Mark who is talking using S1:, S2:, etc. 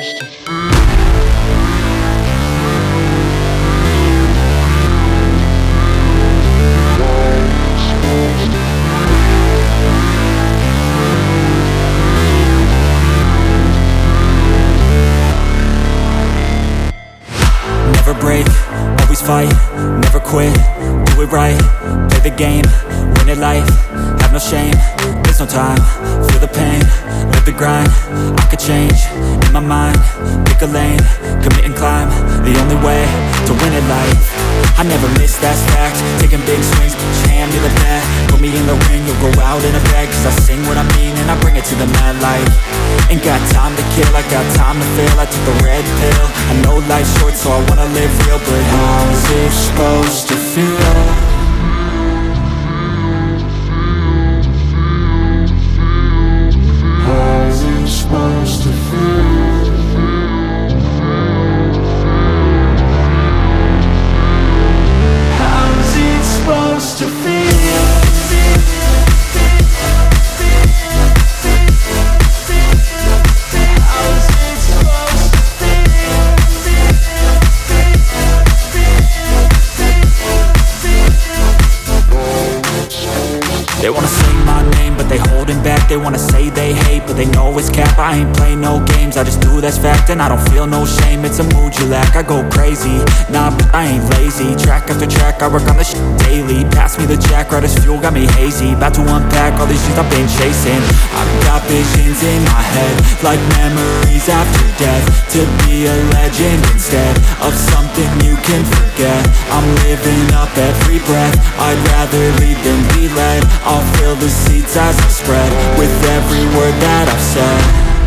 S1: Never break, always fight, never quit, do it right, play the game, win it life, have no shame, there's no time, feel the pain, live the grind, I could change, in my mind, pick a lane, commit and climb, the only way to win it life. I never miss, that's fact, taking big swings, put your hand to the bat, put me in the ring, you'll go out in a bag, cause I sing what I mean and I bring it to the mad light. Ain't got time to kill, I got time to feel, I took the red pill, I know life's short so I wanna live real, but how's it supposed to feel? How's it supposed to feel? How's it supposed to feel? They wanna say my name, but they holding back. They wanna say they hate, but they know it's cap. I ain't play no games, I just do that's fact. And I don't feel no shame, it's a mood you lack. I go crazy, nah, but I ain't lazy. Track after track, I work on this shit daily. Pass me the jack, right as fuel, got me hazy. About to unpack all these things I've been chasing. I've got visions in my head, like memories after death. To be a legend instead of something you can forget. I'm living up every breath, I'd rather lead than be led. I'll fill the seats as I spread with every word that I've said.